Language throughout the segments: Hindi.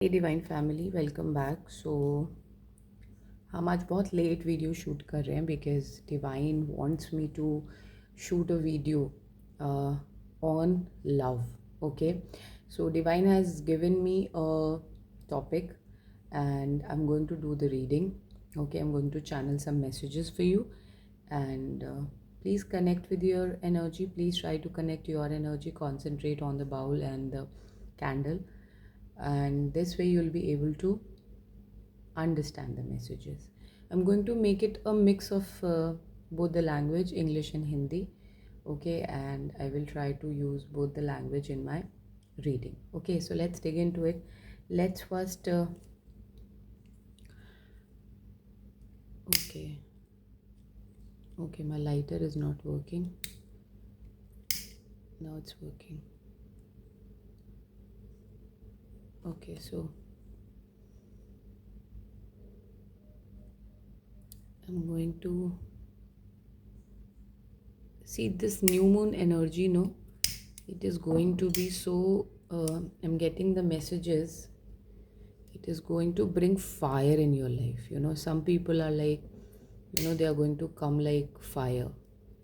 हे डिवाइन फैमिली, वेलकम बैक। हम आज बहुत लेट वीडियो शूट कर रहे हैं because divine wants me to shoot a video on love. Okay, so divine has given me a topic and I'm going to do the reading. Okay, I'm going to channel some messages for you, and please connect with your energy. Please try to connect your energy, concentrate on the bowl and the candle, and this way you'll be able to understand the messages. I'm going to make it a mix of both the language, English and Hindi. Okay, and I will try to use both the language in my reading. Okay, so let's dig into it. Let's first okay. Okay, my lighter is not working. Now it's working. Okay, so I'm going to see this new moon energy. No, it is going to be so. I'm getting the messages. It is going to bring fire in your life. Some people are like, they are going to come like fire.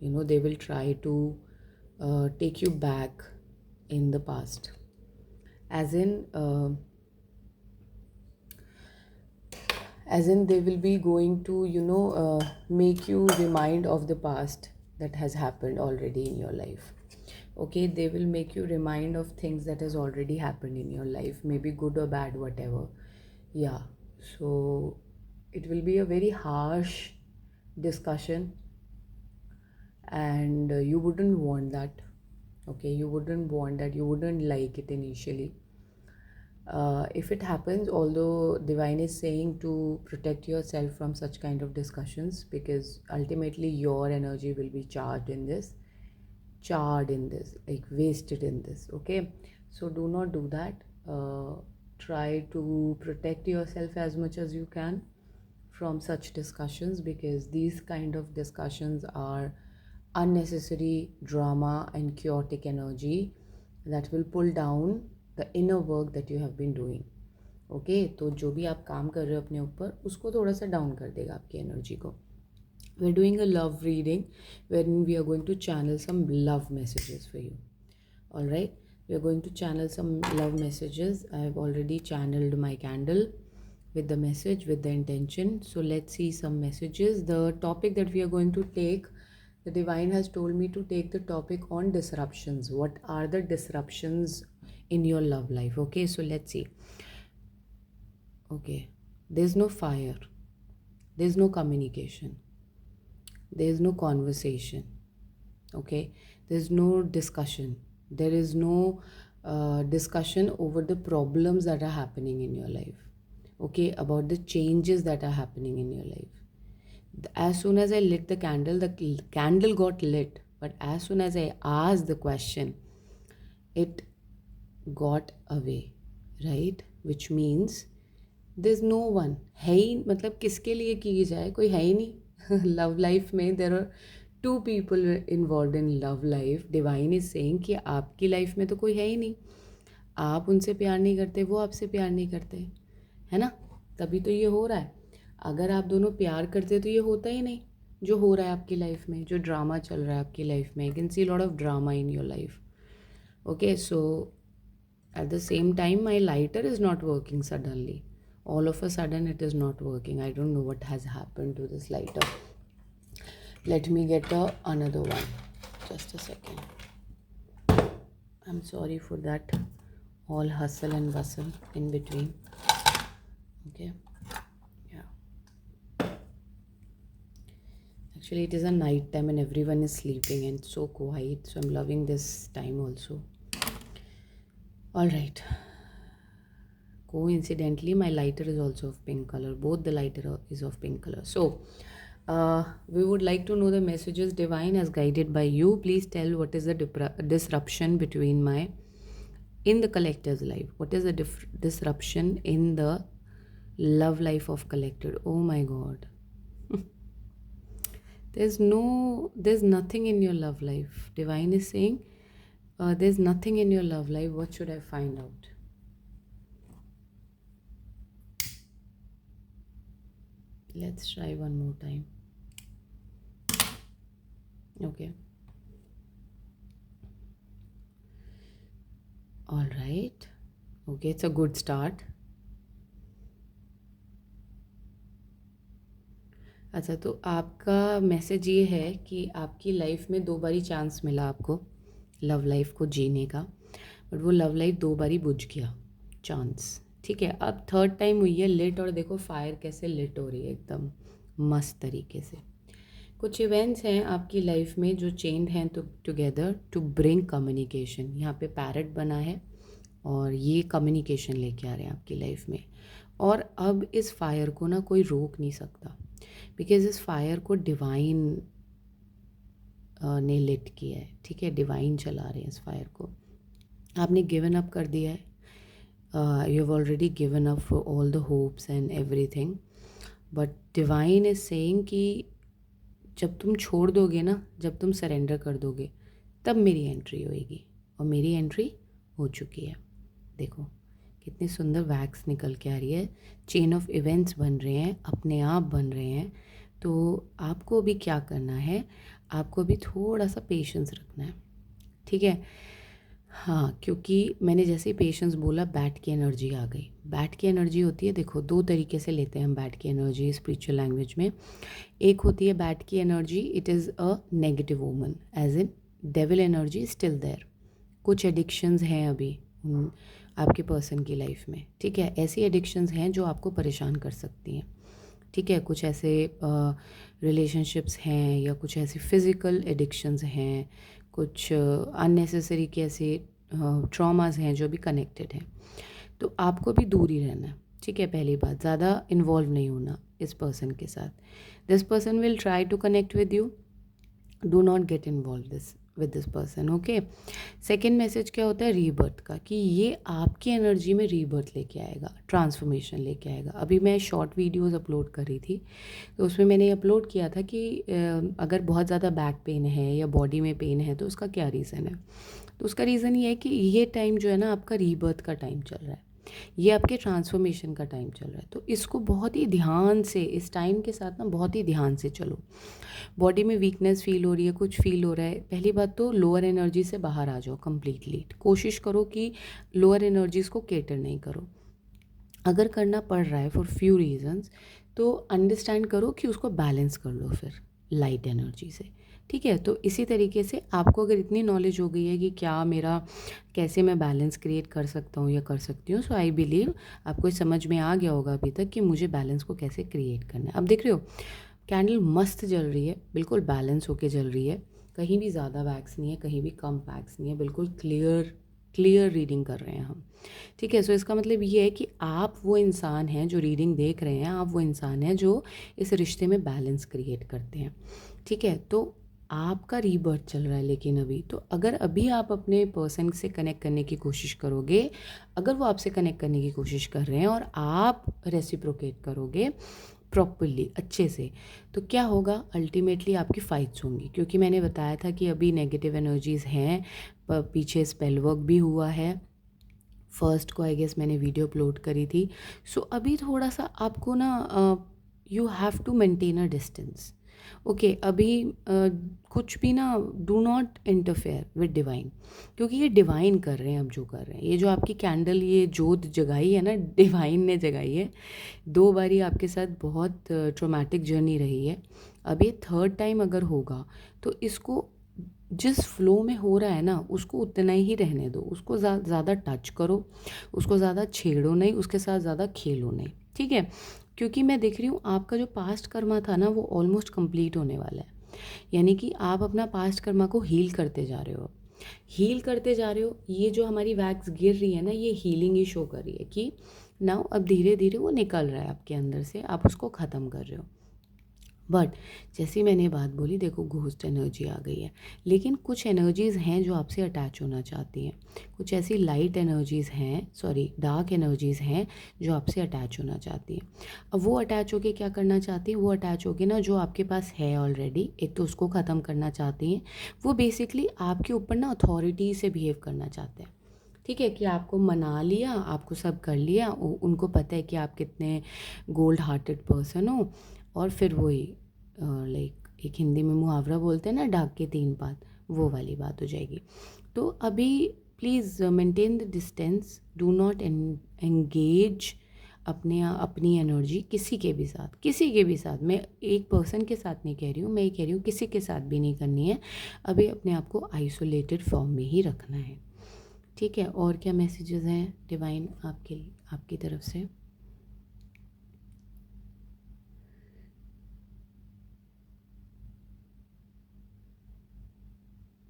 They will try to take you back in the past, as in they will be going to make you remind of the past that has happened already in your life. Okay, they will make you remind of things that has already happened in your life, maybe good or bad, whatever. Yeah, so it will be a very harsh discussion, and you wouldn't want that. Okay, you wouldn't want that, you wouldn't like it initially. If it happens, although divine is saying to protect yourself from such kind of discussions, because ultimately your energy will be charred in this, like wasted in this. Okay, so do not do that. Try to protect yourself as much as you can from such discussions, because these kind of discussions are unnecessary drama and chaotic energy that will pull down the inner work that you have been doing. Okay, तो जो भी आप काम कर रहे हो अपने ऊपर, उसको थोड़ा सा डाउन कर देगा आपकी एनर्जी को. We're doing a love reading wherein we are going to channel some love messages for you. All right, we are going to channel some love messages. I have already channeled my candle with the message, with the intention. So let's see some messages. The topic that we are going to take, the divine has told me to take the topic on disruptions. What are the disruptions in your love life? Okay, so let's see. Okay, there's no fire, there's no communication, there's no conversation. Okay, there's no discussion, there is no discussion over the problems that are happening in your life. Okay, about the changes that are happening in your life. As soon as I lit the candle got lit, but as soon as I asked the question, it got away, right? Which means there's no one. है ही, मतलब किसके लिए की जाए, कोई है ही नहीं. लव लाइफ में there are two people involve in love life. Divine is saying कि आपकी लाइफ में तो कोई है ही नहीं. आप उनसे प्यार नहीं करते, वो आपसे प्यार नहीं करते, है ना? तभी तो ये हो रहा है. अगर आप दोनों प्यार करते तो ये होता ही नहीं. जो हो रहा है आपकी लाइफ में, जो ड्रामा चल रहा है आपकी लाइफ में, I can see lot of drama in your life. Okay, so at the same time my lighter is not working suddenly. All of a sudden it is not working. I don't know what has happened to this lighter. Let me get another one. Just a second. I'm sorry for that all hustle and bustle in between. Okay, yeah, actually it is a night time and everyone is sleeping and so quiet, so I'm loving this time also. All right, coincidentally my lighter is also of pink color. Both the lighter is of pink color. So we would like to know the messages divine as guided by you. Please tell what is the disruption between in the collector's life. What is the disruption in the love life of collector? Oh my god. There's nothing in your love life. Divine is saying there's nothing in your love life. What should I find out? Let's try one more time. Okay. All right. Okay, it's a good start. अच्छा, तो आपका मैसेज ये है कि आपकी लाइफ में 2 बारी चांस मिला आपको लव लाइफ को जीने का, बट वो लव लाइफ 2 बारी बुझ गया चांस। ठीक है, अब थर्ड टाइम हुई है लिट, और देखो फायर कैसे लिट हो रही है एकदम मस्त तरीके से। कुछ इवेंट्स हैं आपकी लाइफ में जो चेंड हैं टुगेदर टू ब्रिंग कम्युनिकेशन। यहाँ पे पैरट बना है और ये कम्युनिकेशन लेके आ रहे हैं आपकी लाइफ में। और अब इस फायर को ना कोई रोक नहीं सकता, बिकॉज इस फायर को डिवाइन ने लिट किया है। ठीक है, डिवाइन चला रहे हैं इस फायर को। आपने गिवन अप कर दिया है, you have already given up for all the hopes and everything, but divine is saying कि जब तुम छोड़ दोगे ना, जब तुम सरेंडर कर दोगे, तब मेरी एंट्री होएगी, और मेरी एंट्री हो चुकी है। देखो कितनी सुंदर वैक्स निकल के आ रही है, चेन ऑफ इवेंट्स बन रहे हैं, अपने आप बन रहे हैं। तो आपको भी क्या करना है, आपको भी थोड़ा सा पेशेंस रखना है। ठीक है, हाँ, क्योंकि मैंने जैसे ही पेशेंस बोला बैट की एनर्जी आ गई। बैट की एनर्जी होती है, देखो 2 तरीके से लेते हैं हम बैट की एनर्जी स्पिरिचुअल लैंग्वेज में। एक होती है बैट की energy, it is a negative woman, as in devil energy still there. कुछ एडिक्शंस हैं अभी आपके पर्सन की लाइफ में। ठीक है, ऐसी एडिक्शंस हैं जो आपको परेशान कर सकती हैं। ठीक है, कुछ ऐसे रिलेशनशिप्स हैं, या कुछ ऐसी फिज़िकल एडिक्शंस हैं, कुछ अननेसेसरी के ऐसे ट्रॉमास हैं जो भी कनेक्टेड हैं। तो आपको भी दूर ही रहना है। ठीक है, पहली बात, ज़्यादा इन्वॉल्व नहीं होना इस पर्सन के साथ। This person will try to connect with you, do not get involve with this person. Okay, second message क्या होता है रीबर्थ का, कि ये आपकी एनर्जी में रीबर्थ लेके आएगा, ट्रांसफॉर्मेशन लेके आएगा। अभी मैं शॉर्ट वीडियोस अपलोड कर रही थी, तो उसमें मैंने अपलोड किया था कि अगर बहुत ज़्यादा बैक पेन है या बॉडी में पेन है तो उसका क्या रीज़न है। तो उसका रीज़न ये है कि ये टाइम जो है ना आपका रीबर्थ का टाइम चल रहा है, ये आपके ट्रांसफॉर्मेशन का टाइम चल रहा है। तो इसको बहुत ही ध्यान से, इस टाइम के साथ ना बहुत ही ध्यान से चलो। बॉडी में वीकनेस फील हो रही है, कुछ फील हो रहा है, पहली बात तो लोअर एनर्जी से बाहर आ जाओ कम्प्लीटली। कोशिश करो कि लोअर एनर्जीज़ को केटर नहीं करो। अगर करना पड़ रहा है फॉर फ्यू रीजंस, तो अंडरस्टैंड करो कि उसको बैलेंस कर लो फिर लाइट एनर्जी से। ठीक है, तो इसी तरीके से आपको अगर इतनी नॉलेज हो गई है कि क्या मेरा, कैसे मैं बैलेंस क्रिएट कर सकता हूँ या कर सकती हूँ, सो आई बिलीव आपको समझ में आ गया होगा अभी तक कि मुझे बैलेंस को कैसे क्रिएट करना है। अब देख रहे हो कैंडल मस्त जल रही है, बिल्कुल बैलेंस होके जल रही है, कहीं भी ज़्यादा वैक्स नहीं है, कहीं भी कम वैक्स नहीं है, बिल्कुल क्लियर रीडिंग कर रहे हैं हम। ठीक है, सो इसका मतलब ये है कि आप वो इंसान हैं जो रीडिंग देख रहे हैं, आप वो इंसान हैं जो इस रिश्ते में बैलेंस क्रिएट करते हैं। ठीक है, तो आपका रीबर्थ चल रहा है, लेकिन अभी तो अगर अभी आप अपने पर्सन से कनेक्ट करने की कोशिश करोगे, अगर वो आपसे कनेक्ट करने की कोशिश कर रहे हैं और आप रेसिप्रोकेट करोगे प्रॉपरली अच्छे से, तो क्या होगा, अल्टीमेटली आपकी फ़ाइट्स होंगी। क्योंकि मैंने बताया था कि अभी नेगेटिव एनर्जीज़ हैं, पीछे स्पेल वर्क भी हुआ है। फर्स्ट को आई गेस मैंने वीडियो अपलोड करी थी। सो अभी थोड़ा सा आपको ना you have to maintain a distance. Okay, अभी कुछ भी ना, do not interfere with divine, क्योंकि ये डिवाइन कर रहे हैं अब जो कर रहे हैं। ये जो आपकी कैंडल, ये जोत जगाई है ना, डिवाइन ने जगाई है। 2 बारी आपके साथ बहुत ट्रॉमेटिक जर्नी रही है, अब ये थर्ड टाइम अगर होगा तो इसको जिस फ्लो में हो रहा है ना उसको उतना ही रहने दो, उसको ज़्यादा टच करो, उसको ज़्यादा छेड़ो नहीं, उसके साथ ज़्यादा खेलो नहीं। ठीक है, क्योंकि मैं देख रही हूँ आपका जो पास्ट कर्मा था ना वो ऑलमोस्ट कंप्लीट होने वाला है। यानी कि आप अपना पास्ट कर्मा को हील करते जा रहे हो, हील करते जा रहे हो। ये जो हमारी वैक्स गिर रही है ना, ये हीलिंग ही शो कर रही है कि नाउ अब धीरे धीरे वो निकल रहा है आपके अंदर से, आप उसको ख़त्म कर रहे हो। बट जैसी मैंने बात बोली, देखो घोस्ट एनर्जी आ गई है, लेकिन कुछ एनर्जीज़ हैं जो आपसे अटैच होना चाहती हैं, कुछ ऐसी लाइट एनर्जीज़ हैं, सॉरी डार्क एनर्जीज़ हैं जो आपसे अटैच होना चाहती हैं। अब वो अटैच होके क्या करना चाहती हैं, वो अटैच होके ना जो आपके पास है ऑलरेडी, एक तो उसको ख़त्म करना चाहती हैं। वो बेसिकली आपके ऊपर ना अथॉरिटी से बिहेव करना चाहते हैं। ठीक है, कि आपको मना लिया, आपको सब कर लिया, उनको पता है कि आप कितने गोल्ड हार्टेड पर्सन हो, और फिर वही लाइक एक हिंदी में मुहावरा बोलते हैं ना, डाक के 3 पात, वो वाली बात हो जाएगी। तो अभी please maintain the distance, do not engage अपनी एनर्जी किसी के भी साथ, किसी के भी साथ। मैं एक पर्सन के साथ नहीं कह रही हूँ, मैं ये कह रही हूँ किसी के साथ भी नहीं करनी है। अभी अपने आप को आइसोलेटेड फॉर्म में ही रखना है, ठीक है। और क्या मैसेजेस हैं डिवाइन आपकी तरफ से?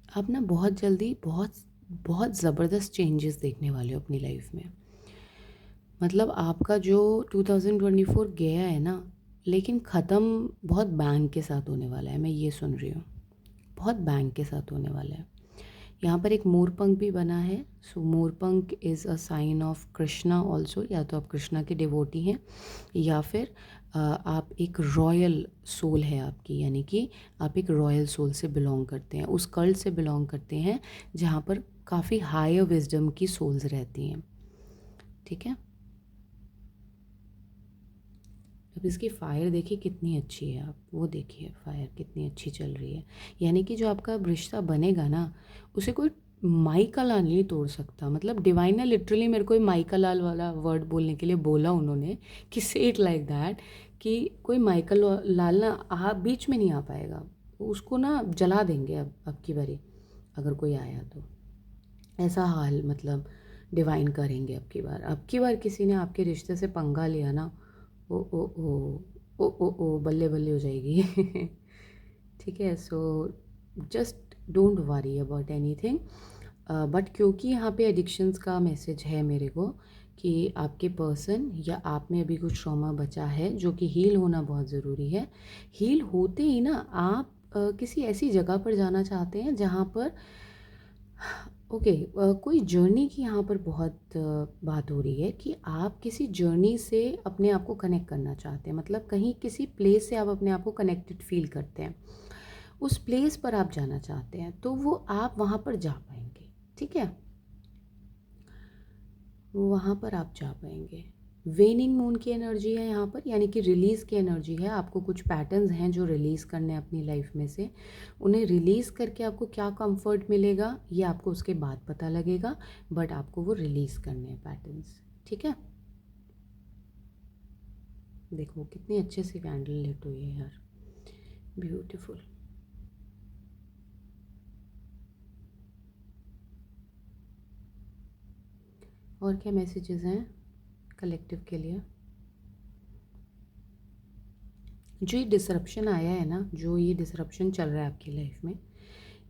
आप ना बहुत जल्दी बहुत बहुत ज़बरदस्त चेंजेस देखने वाले हो अपनी लाइफ में। मतलब आपका जो 2024 गया है ना, लेकिन ख़त्म बहुत बैंग के साथ होने वाला है, मैं ये सुन रही हूँ। बहुत बैंग के साथ होने वाला है। यहाँ पर एक मोरपंख भी बना है। So morpankh is a sign of Krishna also. या तो आप कृष्णा के डिवोटी हैं, या फिर आप एक रॉयल सोल है आपकी, यानी कि आप एक रॉयल सोल से बिलोंग करते हैं, उस कल्ट से बिलोंग करते हैं जहाँ पर काफ़ी हायर विजडम की सोल्स रहती हैं, ठीक है। अब इसकी फ़ायर देखिए कितनी अच्छी है, आप वो देखिए फ़ायर कितनी अच्छी चल रही है। यानी कि जो आपका रिश्ता बनेगा ना, उसे कोई माई का लाल नहीं तोड़ सकता। मतलब डिवाइन ने लिटरली मेरे को माई का लाल वाला वर्ड बोलने के लिए बोला उन्होंने, कि से इट लाइक दैट, कि कोई माई का लाल ना आप बीच में नहीं आ पाएगा, उसको ना जला देंगे अब की बारी अगर कोई आया तो। ऐसा हाल मतलब डिवाइन करेंगे अब की बार किसी ने आपके रिश्ते से पंगा लिया ना, ओ ओ ओ ओ बल्ले बल्ले हो जाएगी। ठीक है। So just don't worry about anything. But क्योंकि यहाँ पे एडिक्शंस का मैसेज है मेरे को, कि आपके पर्सन या आप में अभी कुछ ट्रॉमा बचा है जो कि हील होना बहुत ज़रूरी है। हील होते ही ना आप किसी ऐसी जगह पर जाना चाहते हैं जहाँ पर ओके कोई जर्नी की यहाँ पर बहुत बात हो रही है, कि आप किसी जर्नी से अपने आप को कनेक्ट करना चाहते हैं। मतलब कहीं किसी प्लेस से आप अपने आप को कनेक्टेड फील करते हैं, उस प्लेस पर आप जाना चाहते हैं, तो वो आप वहाँ पर जा पाएंगे, ठीक है। वो वहाँ पर आप जा पाएंगे। वेनिंग मून की एनर्जी है यहाँ पर, यानी कि रिलीज़ की एनर्जी है। आपको कुछ पैटर्न्स हैं जो रिलीज़ करने हैं अपनी लाइफ में से, उन्हें रिलीज़ करके आपको क्या कंफर्ट मिलेगा ये आपको उसके बाद पता लगेगा, बट आपको वो रिलीज़ करने हैं पैटर्न्स, ठीक है। देखो कितनी अच्छे से कैंडल लिट हुई है यार, ब्यूटीफुल। और क्या मैसेजेस हैं कलेक्टिव के लिए? जो ये डिसरप्शन आया है ना, जो ये डिसरप्शन चल रहा है आपकी लाइफ में,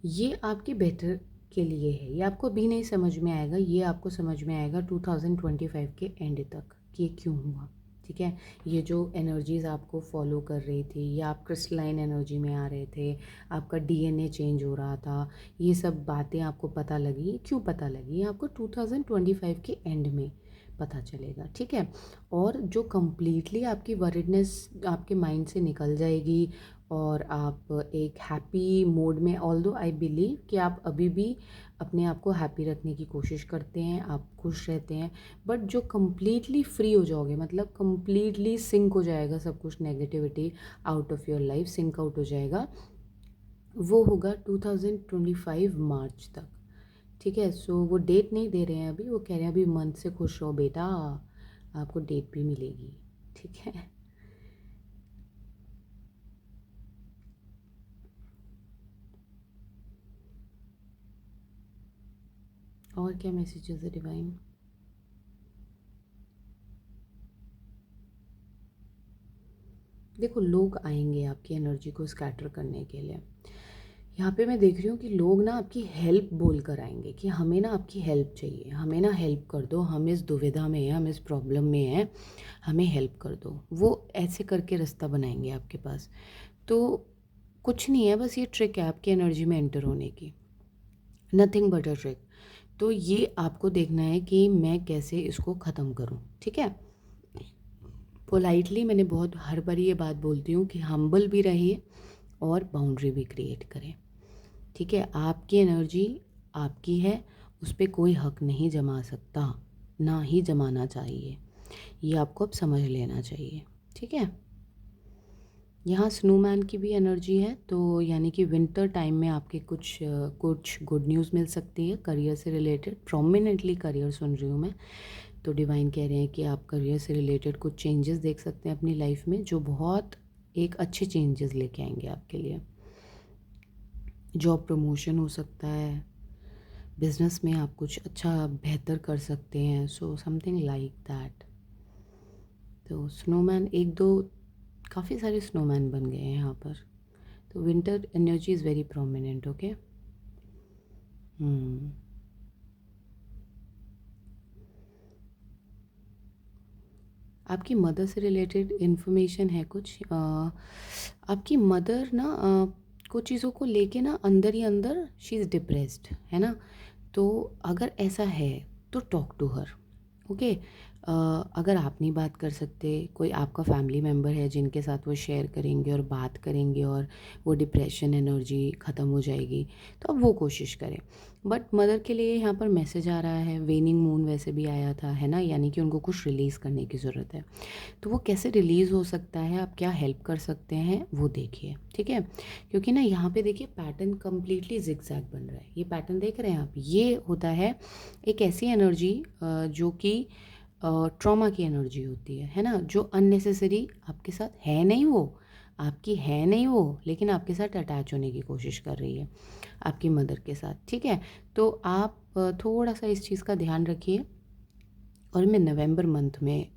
ये आपके बेटर के लिए है। ये आपको अभी नहीं समझ में आएगा, ये आपको समझ में आएगा 2025 के एंड तक कि ये क्यों हुआ, ठीक है। ये जो एनर्जीज़ आपको फॉलो कर रही थी, या आप क्रिस्टलाइन एनर्जी में आ रहे थे, आपका डीएनए चेंज हो रहा था, ये सब बातें आपको पता लगी। क्यों पता लगी? आपको 2025 के एंड में पता चलेगा, ठीक है। और जो कम्प्लीटली आपकी वरीडनेस आपके माइंड से निकल जाएगी, और आप एक हैप्पी मोड में, ऑल्दो आई बिलीव कि आप अभी भी अपने आप को हैप्पी रखने की कोशिश करते हैं, आप खुश रहते हैं, बट जो कम्प्लीटली फ्री हो जाओगे, मतलब कम्प्लीटली सिंक हो जाएगा सब कुछ, negativity out of your life sink out हो जाएगा, वो होगा 2025 मार्च तक, ठीक है। सो वो डेट नहीं दे रहे हैं अभी, वो कह रहे हैं अभी मंथ से खुश रहो बेटा, आपको डेट भी मिलेगी, ठीक है। और क्या मैसेजेस है डिवाइन? देखो लोग आएंगे आपकी एनर्जी को स्कैटर करने के लिए। यहाँ पे मैं देख रही हूँ कि लोग ना आपकी हेल्प बोल कर आएंगे, कि हमें ना आपकी हेल्प चाहिए, हमें ना हेल्प कर दो, हम इस दुविधा में हैं, हम इस प्रॉब्लम में हैं, हमें हेल्प कर दो। वो ऐसे करके रास्ता बनाएंगे आपके पास। तो कुछ नहीं है, बस ये ट्रिक है आपकी एनर्जी में एंटर होने की, नथिंग बट अ ट्रिक। तो ये आपको देखना है कि मैं कैसे इसको ख़त्म करूँ, ठीक है। पोलाइटली मैंने बहुत हर बार ये बात बोलती हूँ कि हम्बल भी रहिए और बाउंड्री भी क्रिएट करें, ठीक है। आपकी एनर्जी आपकी है, उस पर कोई हक नहीं जमा सकता, ना ही जमाना चाहिए। ये आपको अब समझ लेना चाहिए, ठीक है। यहाँ स्नोमैन की भी एनर्जी है, तो यानी कि विंटर टाइम में आपके कुछ गुड न्यूज़ मिल सकती है करियर से रिलेटेड। प्रोमिनेंटली करियर सुन रही हूँ मैं, तो डिवाइन कह रहे हैं कि आप करियर से रिलेटेड कुछ चेंजेस देख सकते हैं अपनी लाइफ में, जो बहुत एक अच्छे चेंजेस लेके आएंगे आपके लिए। जॉब प्रमोशन हो सकता है, बिजनेस में आप कुछ अच्छा बेहतर कर सकते हैं, सो समथिंग लाइक दैट। तो स्नोमैन एक दो, काफ़ी सारे स्नोमैन बन गए हैं यहाँ पर। तो winter energy is very prominent. Okay. आपकी मदर से रिलेटेड इन्फॉर्मेशन है कुछ। आपकी मदर ना कुछ चीज़ों को लेके ना अंदर ही अंदर शी इज़ डिप्रेस्ड है ना। तो अगर ऐसा है तो टॉक टू हर। ओके। अगर आप नहीं बात कर सकते, कोई आपका फैमिली मेम्बर है जिनके साथ वो शेयर करेंगे और बात करेंगे और वो डिप्रेशन एनर्जी ख़त्म हो जाएगी, तो अब वो कोशिश करें। बट मदर के लिए यहाँ पर मैसेज आ रहा है, वेनिंग मून वैसे भी आया था है ना, यानी कि उनको कुछ रिलीज़ करने की ज़रूरत है। तो वो कैसे रिलीज़ हो सकता है, आप क्या हेल्प कर सकते हैं वो देखिए, ठीक है। क्योंकि ना यहाँ पे देखिए पैटर्न कम्प्लीटली जिगजैग बन रहा है। ये पैटर्न देख रहे हैं आप, ये होता है एक ऐसी एनर्जी जो कि ट्रॉमा की एनर्जी होती है ना, जो अननेसेसरी आपके साथ है नहीं, वो आपकी है नहीं वो, लेकिन आपके साथ अटैच होने की कोशिश कर रही है आपकी मदर के साथ, ठीक है। तो आप थोड़ा सा इस चीज़ का ध्यान रखिए। और मैं नवंबर मंथ में,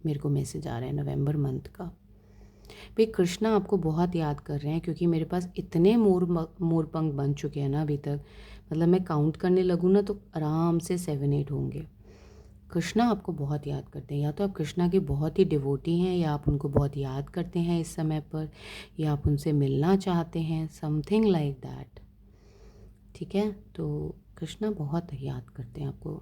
मेरे को मैसेज आ रहा है नवंबर मंथ का, भाई कृष्णा आपको बहुत याद कर रहे हैं, क्योंकि मेरे पास इतने मोर पंख बन चुके हैं ना अभी तक, मतलब मैं काउंट करने लगूँ ना तो आराम से 7-8 होंगे। कृष्णा आपको बहुत याद करते हैं, या तो आप कृष्णा के बहुत ही डिवोटी हैं, या आप उनको बहुत याद करते हैं इस समय पर, या आप उनसे मिलना चाहते हैं, समथिंग लाइक दैट, ठीक है। तो कृष्णा बहुत याद करते हैं आपको।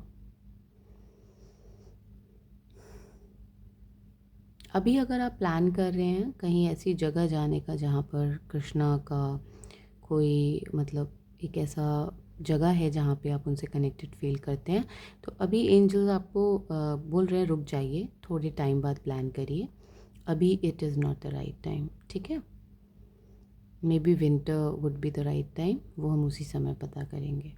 अभी अगर आप प्लान कर रहे हैं कहीं ऐसी जगह जाने का जहाँ पर कृष्णा का कोई मतलब एक ऐसा जगह है जहाँ पे आप उनसे कनेक्टेड फील करते हैं, तो अभी एंजल्स आपको बोल रहे हैं रुक जाइए, थोड़े टाइम बाद प्लान करिए, अभी it is not the right time, ठीक है। Maybe winter would be the right time, वो हम उसी समय पता करेंगे।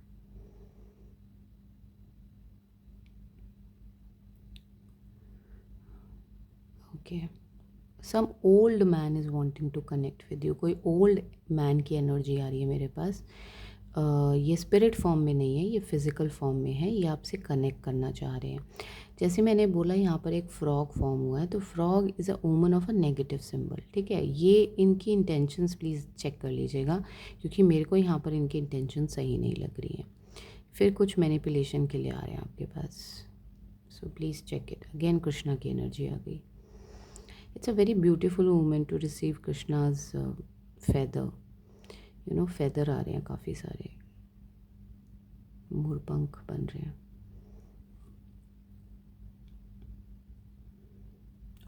Okay. Some old man is wanting to connect with you. कोई ओल्ड मैन की एनर्जी आ रही है मेरे पास। ये स्पिरिट फॉर्म में नहीं है, ये फिज़िकल फॉर्म में है, ये आपसे कनेक्ट करना चाह रहे हैं। जैसे मैंने बोला यहाँ पर एक फ्रॉग फॉर्म हुआ है, तो फ्रॉग इज़ अ ओमन ऑफ अ नेगेटिव सिंबल, ठीक है। ये इनकी इंटेंशंस प्लीज़ चेक कर लीजिएगा, क्योंकि मेरे को यहाँ पर इनकी इंटेंशन सही नहीं लग रही हैं। फिर कुछ मैनिपुलेशन के लिए आ रहे हैं आपके पास, so please check it again. Krishna की एनर्जी आ गई। It's a very beautiful moment to receive Krishna's feather. You know, feather आ रहे हैं काफ़ी सारे, मोर पंख बन रहे हैं।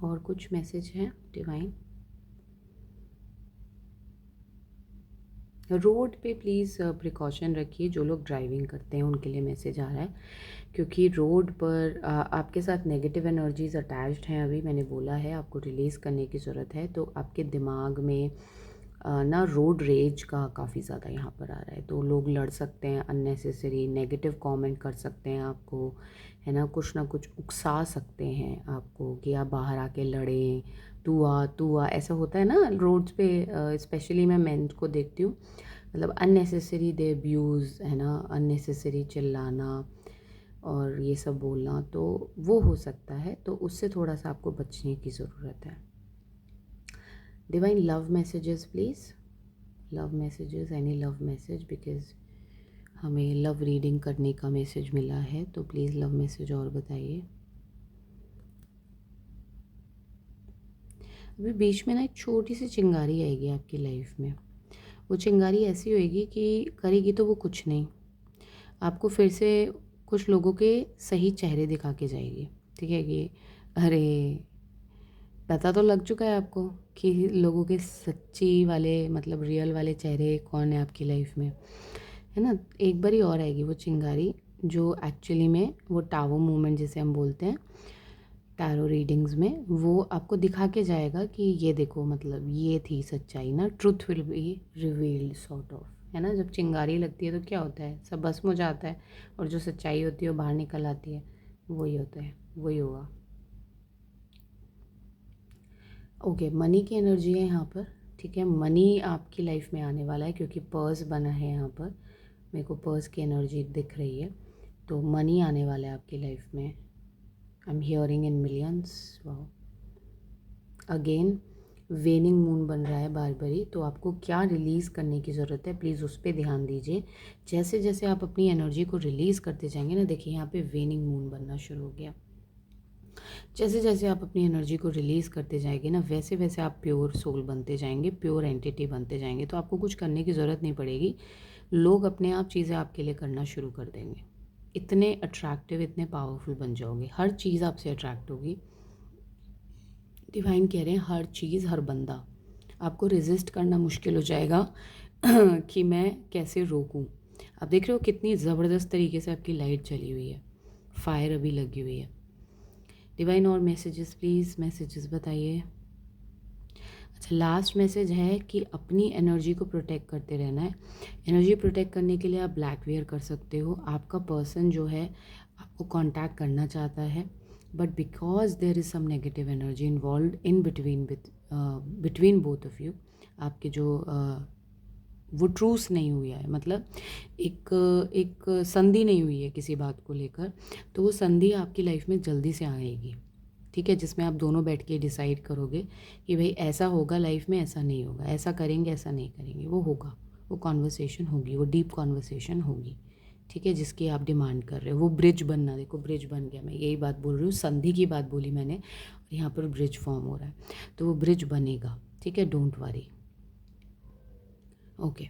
और कुछ मैसेज है डिवाइन। रोड पे प्लीज़ प्रिकॉशन रखिए, जो लोग ड्राइविंग करते हैं उनके लिए मैसेज आ रहा है, क्योंकि रोड पर आपके साथ नेगेटिव एनर्जीज अटैच्ड हैं। अभी मैंने बोला है आपको रिलीज़ करने की ज़रूरत है, तो आपके दिमाग में ना रोड रेज का काफ़ी ज़्यादा यहाँ पर आ रहा है। तो लोग लड़ सकते हैं, अननेसेसरी नेगेटिव कमेंट कर सकते हैं आपको, है ना कुछ उकसा सकते हैं आपको कि आप बाहर आके लड़ें, तू आ ऐसा होता है ना रोड्स पे। स्पेशली मैं मेन को देखती हूँ, मतलब अननेसेसरी दे अब्यूज़, है ना, अननेसेसरी चिल्लाना और ये सब बोलना, तो वो हो सकता है, तो उससे थोड़ा सा आपको बचने की ज़रूरत है। Divine love messages please, love messages, any love message, because हमें लव रीडिंग करने का मैसेज मिला है, तो प्लीज़ लव मैसेज और बताइए। अभी बीच में ना एक छोटी सी चिंगारी आएगी आपकी लाइफ में। वो चिंगारी ऐसी होएगी कि करेगी तो वो कुछ नहीं, आपको फिर से कुछ लोगों के सही चेहरे दिखा के जाएगी, ठीक है। कि अरे पता तो लग चुका है आपको कि लोगों के सच्ची वाले मतलब रियल वाले चेहरे कौन है आपकी लाइफ में, है ना। एक बारी और आएगी वो चिंगारी, जो एक्चुअली में वो टावर मूवमेंट जिसे हम बोलते हैं, टैरो रीडिंग्स में, वो आपको दिखा के जाएगा कि ये देखो, मतलब ये थी सच्चाई ना, truth will be revealed sort of, है ना। जब चिंगारी लगती है तो क्या होता है, सब भस्म हो जाता है, और जो सच्चाई होती है वो बाहर निकल आती है, वही होता है, वही होगा। ओके, मनी की एनर्जी है यहाँ पर, ठीक है। मनी आपकी लाइफ में आने वाला है, क्योंकि पर्स बना है यहाँ पर, मेरे को पर्स की एनर्जी दिख रही है, तो मनी आने वाला है आपकी लाइफ में। I am hearing in millions. Wow, again वेनिंग moon बन रहा है बार बारी, तो आपको क्या रिलीज़ करने की ज़रूरत है, प्लीज़ उस पर ध्यान दीजिए। जैसे जैसे आप अपनी एनर्जी को रिलीज़ करते जाएंगे ना, देखिए यहाँ पे वेनिंग मून बनना शुरू हो गया। जैसे जैसे आप अपनी एनर्जी को रिलीज़ करते जाएंगे ना, वैसे वैसे आप प्योर सोल बनते जाएंगे, प्योर एंटिटी बनते जाएंगे, तो आपको कुछ करने की ज़रूरत नहीं पड़ेगी। लोग अपने आप चीज़ें आपके लिए करना शुरू कर देंगे। इतने अट्रैक्टिव, इतने पावरफुल बन जाओगे, हर चीज़ आपसे अट्रैक्ट होगी। डिवाइन कह रहे हैं हर चीज़, हर बंदा, आपको रेजिस्ट करना मुश्किल हो जाएगा कि मैं कैसे रोकूं। आप देख रहे हो कितनी ज़बरदस्त तरीके से आपकी लाइट चली हुई है, फायर अभी लगी हुई है। डिवाइन और मैसेजेस, प्लीज़ मैसेजेस बताइए। अच्छा, लास्ट मैसेज है कि अपनी एनर्जी को प्रोटेक्ट करते रहना है। एनर्जी प्रोटेक्ट करने के लिए आप ब्लैक वेयर कर सकते हो। आपका पर्सन जो है आपको कांटेक्ट करना चाहता है, but because there is some negative energy involve in between between both of you, आपके जो वो ट्रूस नहीं हुआ है, मतलब एक एक संधि नहीं हुई है किसी बात को लेकर, तो वो संधि आपकी लाइफ में जल्दी से आएगी, ठीक है, जिसमें आप दोनों बैठ के डिसाइड करोगे कि भाई ऐसा होगा लाइफ में, ऐसा नहीं होगा, ऐसा करेंगे, ऐसा नहीं करेंगे, वो होगा, वो कॉन्वर्सेशन होगी, वो डीप कॉन्वर्सेशन होगी, ठीक है, जिसकी आप डिमांड कर रहे हो। वो ब्रिज बनना, देखो ब्रिज बन गया, मैं यही बात बोल रही हूँ, संधि की बात बोली मैंने, और यहाँ पर ब्रिज फॉर्म हो रहा है, तो वो ब्रिज बनेगा, ठीक है, डोंट वरी। ओके,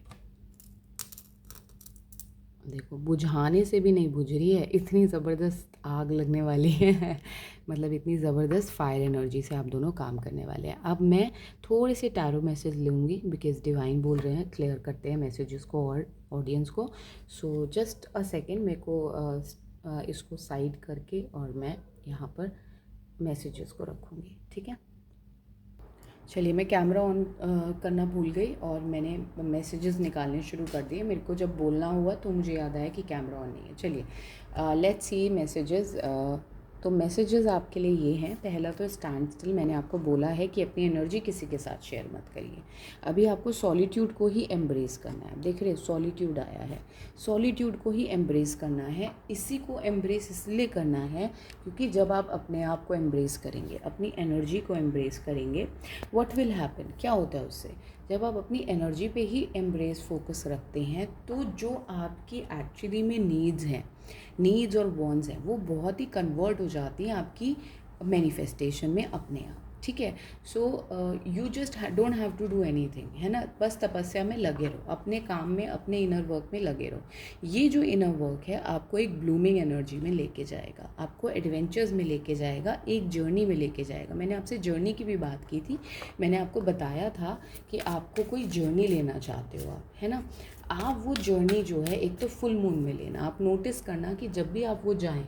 देखो बुझाने से भी नहीं बुझ रही है, इतनी ज़बरदस्त आग लगने वाली है मतलब इतनी ज़बरदस्त फायर एनर्जी से आप दोनों काम करने वाले हैं। अब मैं थोड़े से टैरो मैसेज लूँगी, बिकॉज डिवाइन बोल रहे हैं, क्लियर करते हैं मैसेजेस को और ऑडियंस को। सो जस्ट अ सेकेंड, मेरे को इसको साइड करके और मैं यहाँ पर मैसेजेस को रखूँगी, ठीक है। चलिए, मैं कैमरा ऑन करना भूल गई और मैंने मैसेजेस निकालने शुरू कर दिए। मेरे को जब बोलना हुआ तो मुझे याद आया कि कैमरा ऑन नहीं है। चलिए, लेट्स सी मैसेजेस। तो मैसेजेस आपके लिए ये हैं। पहला तो स्टैंड स्टिल, मैंने आपको बोला है कि अपनी एनर्जी किसी के साथ शेयर मत करिए। अभी आपको सॉलिट्यूड को ही एम्ब्रेस करना है। देख रहे हैं, सॉलिट्यूड आया है, सॉलिट्यूड को ही एम्ब्रेस करना है। इसी को एम्ब्रेस इसलिए करना है क्योंकि जब आप अपने आप को एम्ब्रेस करेंगे, अपनी एनर्जी को एम्ब्रेस करेंगे, व्हाट विल हैपन, क्या होता है उससे, जब आप अपनी एनर्जी पे ही एम्ब्रेस फोकस रखते हैं, तो जो आपकी एक्चुअली में नीड्स और वांट्स हैं, वो बहुत ही कन्वर्ट हो जाती हैं आपकी मैनिफेस्टेशन में अपने आप, ठीक है। So you just don't have to do anything, है ना, बस तपस्या में लगे रहो, अपने काम में, अपने इनर वर्क में लगे रहो। ये जो इनर वर्क है आपको एक ब्लूमिंग एनर्जी में लेके जाएगा, आपको एडवेंचर्स में लेके जाएगा, एक जर्नी में लेके जाएगा। मैंने आपसे जर्नी की भी बात की थी, मैंने आपको बताया था कि आपको कोई जर्नी लेना चाहते हो आप, है ना। आप वो जर्नी जो है एक तो फुल मून में लेना, आप नोटिस करना कि जब भी आप वो जाएं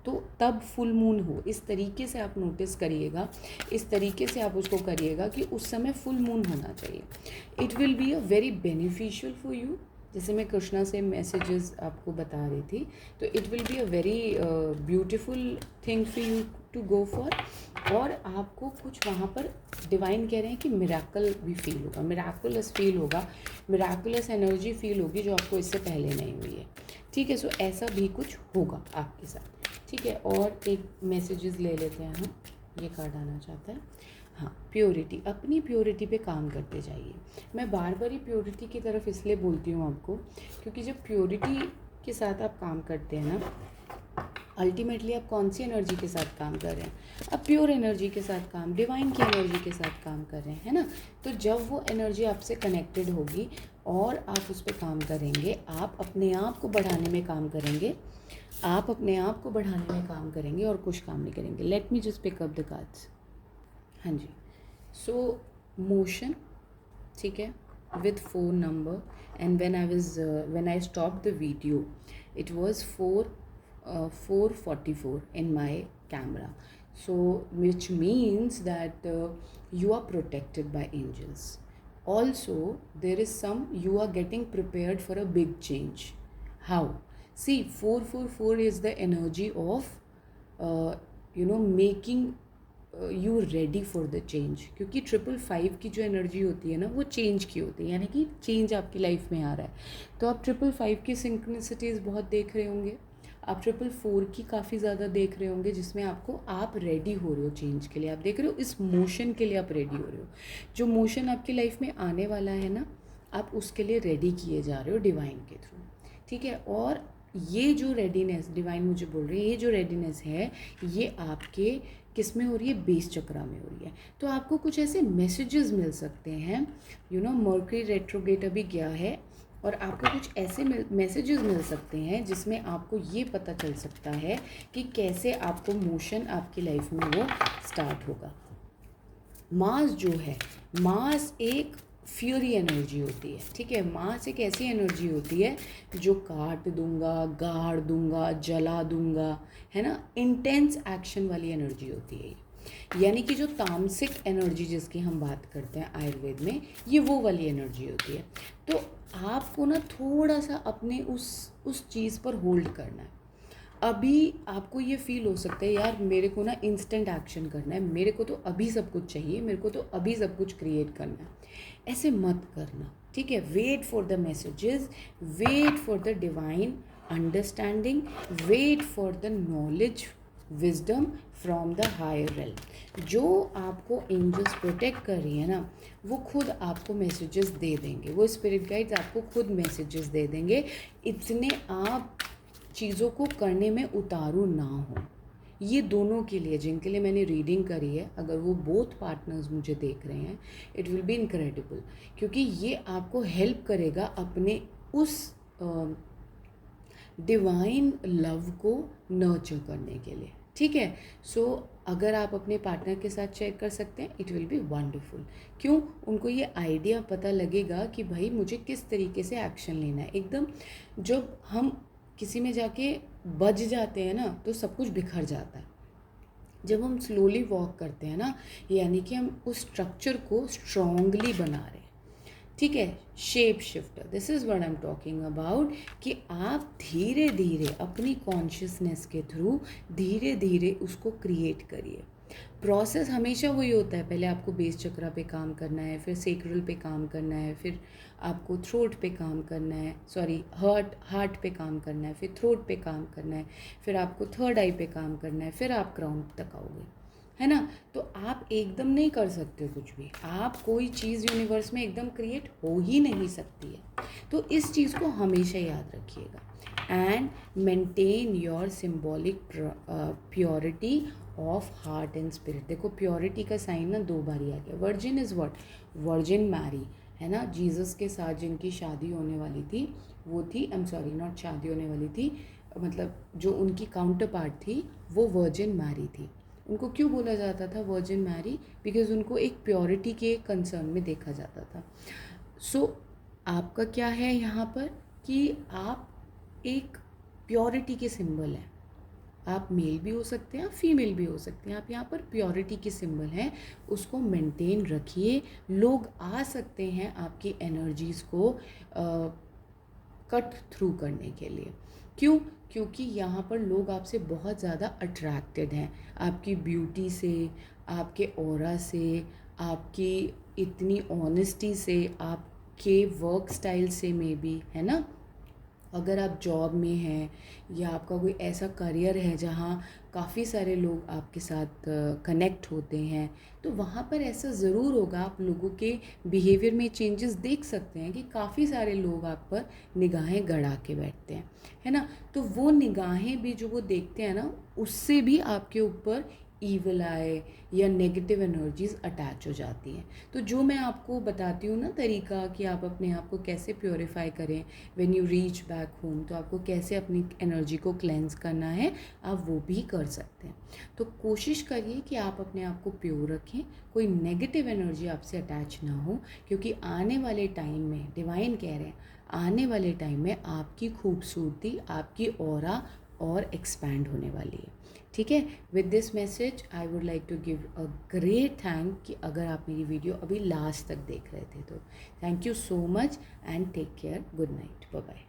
तो तब फुल मून हो, इस तरीके से आप नोटिस करिएगा, इस तरीके से आप उसको करिएगा कि उस समय फुल मून होना चाहिए। It will be a very beneficial for you. जैसे मैं कृष्णा से मैसेजेस आपको बता रही थी, तो it will be a very beautiful thing for you to go for. और आपको कुछ वहाँ पर डिवाइन कह रहे हैं कि मिराकल भी फील होगा, मिराकुलस फील होगा, मिराकुलस एनर्जी फील होगी जो आपको इससे पहले नहीं हुई है, ठीक है। सो ऐसा भी कुछ होगा आपके साथ, ठीक है। और एक मैसेजेस ले लेते हैं हम, ये कार्ड आना चाहता है, हाँ, प्योरिटी, अपनी प्योरिटी पे काम करते जाइए। मैं बार बार ही प्योरिटी की तरफ इसलिए बोलती हूँ आपको, क्योंकि जब प्योरिटी के साथ आप काम करते हैं ना, अल्टीमेटली आप कौन सी एनर्जी के साथ काम कर रहे हैं, आप प्योर एनर्जी के साथ काम, डिवाइन की एनर्जी के साथ काम कर रहे हैं, है ना। तो जब वो एनर्जी आपसे कनेक्टेड होगी और आप उस पर काम करेंगे, आप अपने आप को बढ़ाने में काम करेंगे, आप अपने आप को बढ़ाने में काम करेंगे और कुछ काम नहीं करेंगे। Let me just pick up the cards. हाँ जी, सो मोशन, ठीक है, with 4 number, and when I stopped the video, it was 4:44 in my camera. So, which means that you are protected by angels. Also, there is some, you are getting prepared for a big change. How? See, 444 is the energy of making you ready for the change, क्योंकि 555 की जो एनर्जी होती है ना वो चेंज की होती है, यानी कि चेंज आपकी लाइफ में आ रहा है। तो आप 555 की सिंक्रोनिसिटीज़ बहुत देख रहे होंगे, आप 444 की काफ़ी ज़्यादा देख रहे होंगे, जिसमें आपको आप रेडी हो रहे हो चेंज के लिए, आप देख रहे हो इस मोशन के लिए आप रेडी हो रहे हो। जो मोशन आपकी लाइफ में आने वाला है ना, आप उसके लिए रेडी किए जा रहे हो डिवाइन के थ्रू, ठीक है। और ये जो रेडीनेस डिवाइन मुझे बोल रही है, ये जो रेडीनेस है ये आपके किस में हो रही है, बेस चक्रा में हो रही है। तो आपको कुछ ऐसे मैसेजेस मिल सकते हैं, मर्करी रेट्रोगेट अभी गया है, और आपको कुछ ऐसे मैसेजेस मिल सकते हैं जिसमें आपको ये पता चल सकता है कि कैसे आपको मोशन आपकी लाइफ में वो स्टार्ट होगा। मास जो है, मास एक फ्यूरी एनर्जी होती है, ठीक है। मास एक ऐसी एनर्जी होती है जो काट दूंगा, गाड़ दूंगा, जला दूंगा, है ना, इंटेंस एक्शन वाली एनर्जी होती है। यानी कि जो तामसिक एनर्जी जिसकी हम बात करते हैं आयुर्वेद में, ये वो वाली एनर्जी होती है। तो आपको ना थोड़ा सा अपने उस चीज़ पर होल्ड करना है। अभी आपको ये फील हो सकता है यार मेरे को ना इंस्टेंट एक्शन करना है, मेरे को तो अभी सब कुछ चाहिए, मेरे को तो अभी सब कुछ क्रिएट करना है। ऐसे मत करना, ठीक है। Wait for the messages, wait for the divine understanding, wait for the knowledge wisdom from the higher realm. जो आपको एंजल्स प्रोटेक्ट कर रही है ना, वो खुद आपको मैसेजेस दे देंगे, वो स्पिरिट गाइड्स आपको खुद मैसेजेस दे देंगे। इतने आप चीज़ों को करने में उतारू ना हो। ये दोनों के लिए जिनके लिए मैंने रीडिंग करी है, अगर वो बोथ पार्टनर्स मुझे देख रहे हैं, इट विल बी इनक्रेडिबल, क्योंकि ये आपको हेल्प करेगा अपने उस डिवाइन लव को नर्चर करने के लिए, ठीक है। सो अगर आप अपने पार्टनर के साथ शेयर कर सकते हैं, इट विल बी वंडरफुल। क्यों? उनको ये आइडिया पता लगेगा कि भाई मुझे किस तरीके से एक्शन लेना है। एकदम जब हम किसी में जाके बज जाते हैं ना, तो सब कुछ बिखर जाता है। जब हम स्लोली वॉक करते हैं ना, यानी कि हम उस स्ट्रक्चर को स्ट्रॉन्गली बना रहे हैं, ठीक है। Shape shifter, this is what I am talking about, कि आप धीरे धीरे अपनी कॉन्शियसनेस के थ्रू धीरे धीरे उसको क्रिएट करिए। प्रोसेस हमेशा वही होता है, पहले आपको बेस चक्रा पे काम करना है, फिर सेक्रल पे काम करना है, फिर आपको थ्रोट पे काम करना है, सॉरी हार्ट पे काम करना है, फिर थ्रोट पे काम करना है, फिर आपको थर्ड आई पे काम करना है, फिर आप क्राउन तक आओगे, है ना। तो आप एकदम नहीं कर सकते कुछ भी, आप कोई चीज़ यूनिवर्स में एकदम क्रिएट हो ही नहीं सकती है। तो इस चीज़ को हमेशा याद रखिएगा। And maintain your symbolic purity of heart and spirit. देखो प्योरिटी का साइन ना 2 बार आ गया। Virgin is what? Virgin Mary, है ना। जीसस के साथ जिनकी शादी होने वाली थी वो थी, आई एम सॉरी नॉट शादी होने वाली थी, मतलब जो उनकी काउंटर पार्ट थी वो वर्जिन मैरी थी। उनको क्यों बोला जाता था वर्जिन मैरी? बिकॉज उनको एक प्योरिटी के कंसर्न में देखा जाता था। सो आपका क्या है यहाँ पर कि आप एक प्योरिटी के सिंबल हैं। आप मेल भी हो सकते हैं, आप फीमेल भी हो सकते हैं, आप यहाँ पर प्योरिटी के सिंबल हैं, उसको मेंटेन रखिए। लोग आ सकते हैं आपकी एनर्जीज़ को कट थ्रू करने के लिए। क्यों? क्योंकि यहाँ पर लोग आपसे बहुत ज़्यादा अट्रैक्टेड हैं, आपकी ब्यूटी से, आपके ऑरा से, आपकी इतनी ऑनेस्टी से, आपके वर्क स्टाइल से, मे बी, है ना। अगर आप जॉब में हैं या आपका कोई ऐसा करियर है जहाँ काफ़ी सारे लोग आपके साथ कनेक्ट होते हैं, तो वहाँ पर ऐसा ज़रूर होगा, आप लोगों के बिहेवियर में चेंजेस देख सकते हैं कि काफ़ी सारे लोग आप पर निगाहें गड़ा के बैठते हैं, है ना। तो वो निगाहें भी जो वो देखते हैं ना, उससे भी आपके ऊपर ईवल आए या नेगेटिव एनर्जीज अटैच हो जाती हैं। तो जो मैं आपको बताती हूँ ना तरीका कि आप अपने आप को कैसे प्योरीफाई करें when you reach back home, तो आपको कैसे अपनी एनर्जी को क्लेंस करना है, आप वो भी कर सकते हैं। तो कोशिश करिए कि आप अपने आप को प्योर रखें, कोई नेगेटिव एनर्जी आपसे अटैच ना हो, क्योंकि आने वाले टाइम में डिवाइन कह रहे हैं, आने वाले टाइम में आपकी खूबसूरती, आपकी ऑरा और एक्सपैंड होने वाली है। ठीक है, with this message I would like to give a great thank कि अगर आप मेरी वीडियो अभी लास्ट तक देख रहे थे तो thank you so much and take care, good night, bye bye.